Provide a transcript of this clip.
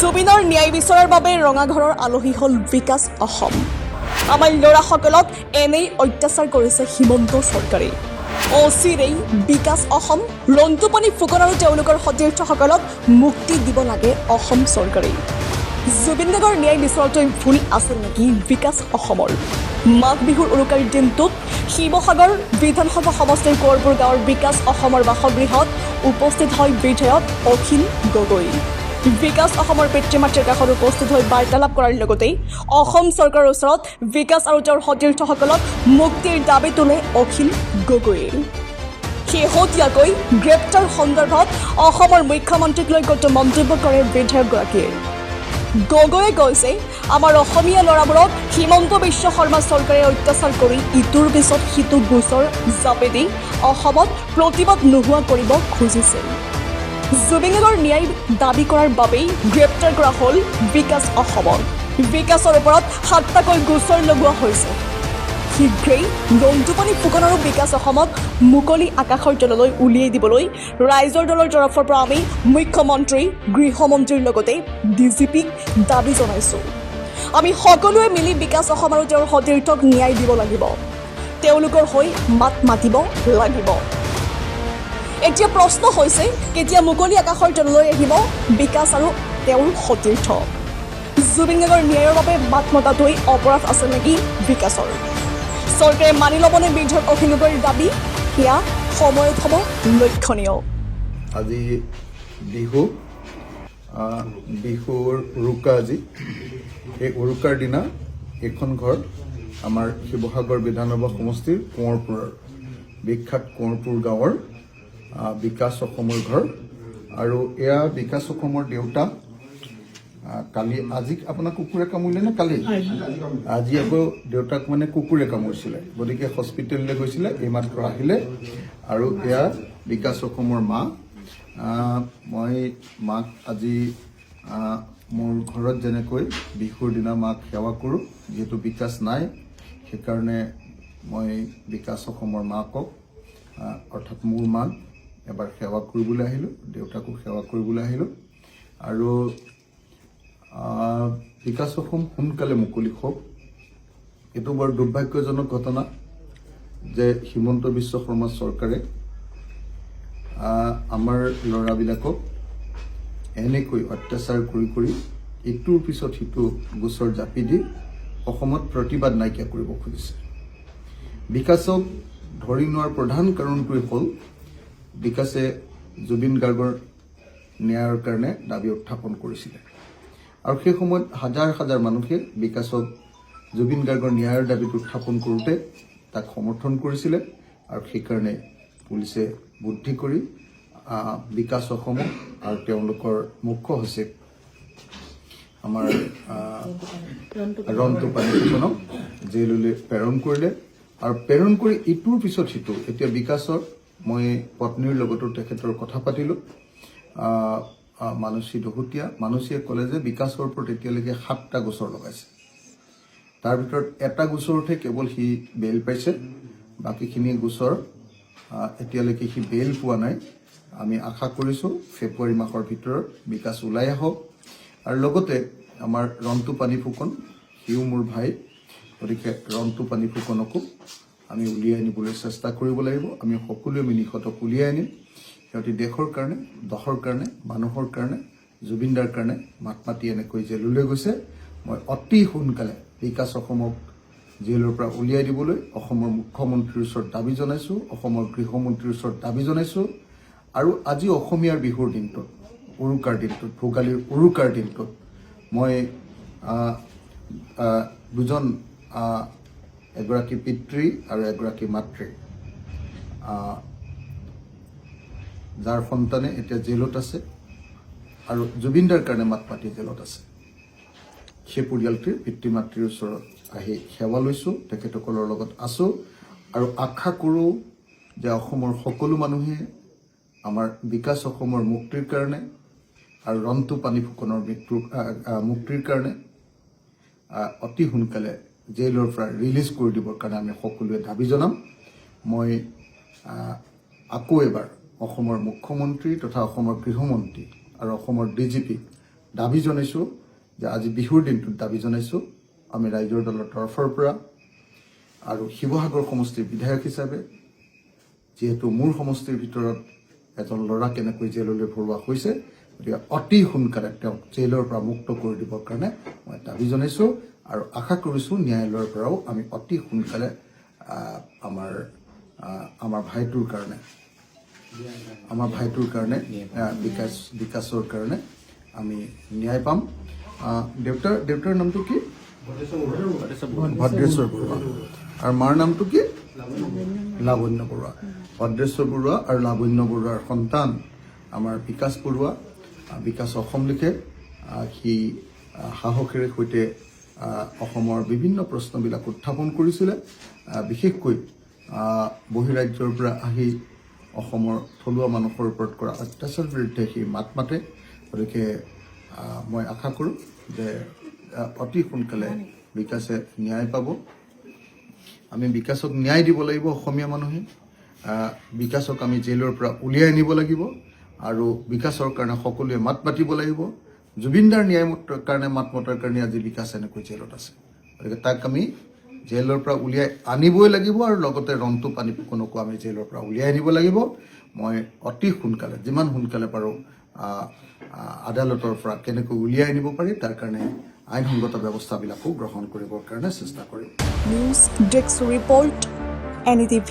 জুবিনৰ ন্যায় বিচৰাৰ বাবে ৰঙাঘৰৰ আলহী হ'ল বিকাশ অসম। আমাৰ ল'ৰাসকলক এনেই অত্যাচাৰ কৰিছে হিমন্ত চৰকাৰে। অচিৰেই বিকাশ অসম, ৰন্তুপানী ফুকন আৰু তেওঁলোকৰ সতীৰ্থসকলক মুক্তি দিব লাগে অসম চৰকাৰে। জুবিন গাৰ্গৰ ন্যায় বিচৰাটোৱে ভুল আছিল নেকি বিকাশ অসমৰ? মাঘ বিহুৰ উৰুকাৰ দিনটোত শিৱসাগৰ বিধানসভা সমষ্টিৰ কোঁৱৰপুৰ গাঁৱৰ বিকাশ অসমৰ বাসগৃহত উপস্থিত হয় বিধায়ক অখিল গগৈ। বিকাশ অসমৰ পিতৃ মাতৃৰ কাষত উপস্থিত হৈ বাৰ্তালাপ কৰাৰ লগতে অসম চৰকাৰৰ ওচৰত বিকাশ আৰু তেওঁৰ সতীৰ্থসকলক মুক্তিৰ দাবী তোলে অখিল গগৈয়ে। শেহতীয়াকৈ গ্ৰেপ্তাৰ সন্দৰ্ভত অসমৰ মুখ্যমন্ত্ৰীক লৈ কটো মন্তব্য কৰে বিধায়কগৰাকীয়ে। গগৈয়ে কৈছে, আমাৰ অসমীয়া ল'ৰাবোৰক হিমন্ত বিশ্ব শৰ্মা চৰকাৰে অত্যাচাৰ কৰি ইটোৰ পিছত সিটো গোচৰ জাপি দি অসমত প্ৰতিবাদ নোহোৱা কৰিব খুজিছে। জুবিন গাৰ্গৰ ন্যায় দাবী কৰাৰ বাবেই গ্ৰেপ্তাৰ কৰা হ'ল বিকাশ অসমক। বিকাশৰ ওপৰত 7টাকৈ গোচৰ লগোৱা হৈছে। শীঘ্ৰেই ৰন্তুপানী ফুকন আৰু বিকাশ অসমক মুকলি আকাশৰ তললৈ উলিয়াই দিবলৈ ৰাইজৰ দলৰ তৰফৰ পৰা আমি মুখ্যমন্ত্ৰী, গৃহমন্ত্ৰীৰ লগতে ডিজিপিক দাবী জনাইছোঁ। আমি সকলোৱে মিলি বিকাশ অসম আৰু তেওঁৰ সতীৰ্থক ন্যায় দিব লাগিব। তেওঁলোকৰ হৈ মাত মাতিব লাগিব। এতিয়া প্ৰশ্ন হৈছে, কেতিয়া মুকলি আকাশৰ তললৈ আহিব বিকাশ আৰু তেওঁৰ সতীৰ্থ? জুবিন গাৰ্গৰ ন্যায়ৰ বাবে মাত মতাটোৱেই অপৰাধ আছে নেকি বিকাশৰ? চৰকাৰে মানি ল'বনে বিধায়ক অখিল গগৈৰ দাবী? সেয়া সময়ত হ'ব লক্ষণীয়। আজি বিহুৰ উৰুকা আজি। এই উৰুকাৰ দিনা এইখন ঘৰ আমাৰ শিৱসাগৰ বিধানসভা সমষ্টিৰ কোঁৱৰপুৰৰ বিখ্যাত কোঁৱৰপুৰ গাঁৱৰ বিকাশ অসমৰ ঘৰ। আৰু এয়া বিকাশ অসমৰ দেউতা। কালি আজি আপোনাক কুকুৰে কামুৰিলে নে কালি? আজি আকৌ দেউতাক মানে কুকুৰে কামুৰিছিলে, গতিকে হস্পিটেললৈ গৈছিলে, এইমাত্ৰ আহিলে। আৰু এয়া বিকাশ অসমৰ মা। মই মাক আজি মোৰ ঘৰত যেনেকৈ বিহুৰ দিনা মাক সেৱা কৰোঁ, যিহেতু বিকাশ নাই সেইকাৰণে মই বিকাশ অসমৰ মাকক অৰ্থাৎ মোৰ মাক এবাৰ সেৱা কৰিবলৈ আহিলোঁ, দেউতাকো সেৱা কৰিবলৈ আহিলোঁ। আৰু বিকাশ অসম সোনকালে মুকলি হওক। এইটো বৰ দুৰ্ভাগ্যজনক ঘটনা যে হিমন্ত বিশ্ব শৰ্মা চৰকাৰে আমাৰ ল'ৰাবিলাকক এনেকৈ অত্যাচাৰ কৰি ইটোৰ পিছত সিটো গোচৰ জাপি দি অসমত প্ৰতিবাদ নাইকিয়া কৰিব খুজিছে। বিকাশক ধৰি নোৱাৰ প্ৰধান কাৰণটোৱে হ'ল বিকাশে জুবিন গাৰ্গৰ ন্যায়ৰ কাৰণে দাবী উত্থাপন কৰিছিলে। আৰু সেই সময়ত হাজাৰ হাজাৰ মানুহে বিকাশক জুবিন গাৰ্গৰ ন্যায়ৰ দাবীটো উত্থাপন কৰোঁতে তাক সমৰ্থন কৰিছিলে। আৰু সেইকাৰণে পুলিচে বুদ্ধি কৰি বিকাশ অসমক আৰু তেওঁলোকৰ মুখ্য সচিব আমাৰ ৰন্তুপানী ফুকনক জেললৈ প্ৰেৰণ কৰিলে। আৰু প্ৰেৰণ কৰি ইটোৰ পিছত সিটো, এতিয়া বিকাশৰ মই পত্নীৰ লগতো তেখেতৰ কথা পাতিলোঁ, মানসী দহোটীয়া। মানসীয়ে ক'লে যে বিকাশৰ ওপৰত এতিয়ালৈকে 7টা গোচৰ লগাইছে। তাৰ ভিতৰত এটা গোচৰতহে কেৱল সি বেইল পাইছে, বাকীখিনি গোচৰ এতিয়ালৈকে সি বেইল পোৱা নাই। আমি আশা কৰিছোঁ ফেব্ৰুৱাৰী মাহৰ ভিতৰত বিকাশ ওলাই আহক। আৰু লগতে আমাৰ ৰন্তুপানী ফুকন, সিও মোৰ ভাই, গতিকে ৰন্তুপানী ফুকনকো আমি উলিয়াই আনিবলৈ চেষ্টা কৰিব লাগিব। আমি সকলোৱে মিলি সিহঁতক উলিয়াই আনিম। সিহঁতি দেশৰ কাৰণে, দহৰ কাৰণে, মানুহৰ কাৰণে, জুবিনদাৰ কাৰণে মাত মাতি এনেকৈ জেললৈ গৈছে। মই অতি সোনকালে বিকাশ অসমক জেলৰ পৰা উলিয়াই দিবলৈ অসমৰ মুখ্যমন্ত্ৰীৰ ওচৰত দাবী জনাইছোঁ, অসমৰ গৃহমন্ত্ৰীৰ ওচৰত দাবী জনাইছোঁ। আৰু আজি অসমীয়াৰ বিহুৰ দিনটোত, উৰুকাৰ দিনটোত, ভোগালীৰ উৰুকাৰ দিনটোত মই দুজন, এগৰাকী পিতৃ আৰু এগৰাকী মাতৃ, যাৰ সন্তানে এতিয়া জেলত আছে আৰু জুবিনদাৰ কাৰণে মাত মাতি জেলত আছে, সেই পৰিয়ালটিৰ পিতৃ মাতৃৰ ওচৰত আহি সেৱা লৈছোঁ, তেখেতসকলৰ লগত আছোঁ। আৰু আশা কৰোঁ যে অসমৰ সকলো মানুহে আমাৰ বিকাশ অসমৰ মুক্তিৰ কাৰণে আৰু ৰন্তুপানী ফুকনৰ মুক্তিৰ কাৰণে অতি সোনকালে জেলৰ পৰা ৰিলিজ কৰি দিবৰ কাৰণে আমি সকলোৱে দাবী জনাম। মই আকৌ এবাৰ অসমৰ মুখ্যমন্ত্ৰী তথা অসমৰ গৃহমন্ত্ৰী আৰু অসমৰ ডিজিপিক দাবী জনাইছোঁ যে আজি বিহুৰ দিনটোত দাবী জনাইছোঁ আমি ৰাইজৰ দলৰ তৰফৰ পৰা আৰু শিৱসাগৰ সমষ্টিৰ বিধায়ক হিচাপে যিহেতু মোৰ সমষ্টিৰ ভিতৰত এজন ল'ৰা কেনেকৈ জেললৈ ভৰোৱা হৈছে গতিকে অতি সোনকালে তেওঁক জেলৰ পৰা মুক্ত কৰি দিবৰ কাৰণে মই দাবী জনাইছোঁ আৰু আশা কৰিছোঁ ন্যায়ালয়ৰ পৰাও আমি অতি সোনকালে আমাৰ ভাইটোৰ কাৰণে বিকাশৰ কাৰণে আমি ন্যায় পাম দেউতাৰ নামটো কি ভদ্ৰেশ্বৰ বৰুৱা আৰু মাৰ নামটো কি লাৱণ্য বৰুৱা ভদ্ৰেশ্বৰ বৰুৱা আৰু লাৱণ্য বৰুৱাৰ সন্তান আমাৰ বিকাশ বৰুৱা বিকাশ অসম লিখে সি সাহসেৰে সৈতে অসমৰ বিভিন্ন প্ৰশ্নবিলাক উত্থাপন কৰিছিলে বিশেষকৈ বহিৰাজ্যৰ পৰা আহি অসমৰ থলুৱা মানুহৰ ওপৰত কৰা অত্যাচাৰৰ বিৰুদ্ধে সি মাত মাতে গতিকে মই আশা কৰোঁ যে অতি সোনকালে বিকাশে ন্যায় পাব আমি বিকাশক ন্যায় দিব লাগিব অসমীয়া মানুহে বিকাশক আমি জেলৰ পৰা উলিয়াই আনিব লাগিব আৰু বিকাশৰ কাৰণে সকলোৱে মাত মাতিব লাগিব জুবিনদাৰ ন্যায় কাৰণে মাত মতাৰ কাৰণে আজি বিকাশ এনেকৈ জেলত আছে গতিকে তাক আমি জেলৰ পৰা উলিয়াই আনিবই লাগিব আৰু লগতে ৰন্তু পানীকো আমি জেলৰ পৰা উলিয়াই আনিব লাগিব মই অতি সোনকালে যিমান সোনকালে পাৰোঁ আদালতৰ পৰা কেনেকৈ উলিয়াই আনিব পাৰি তাৰ কাৰণে আইনসংগত ব্যৱস্থাবিলাকো গ্ৰহণ কৰিবৰ কাৰণে চেষ্টা কৰিম নিউজ ডেস্ক ৰিপৰ্ট NDTV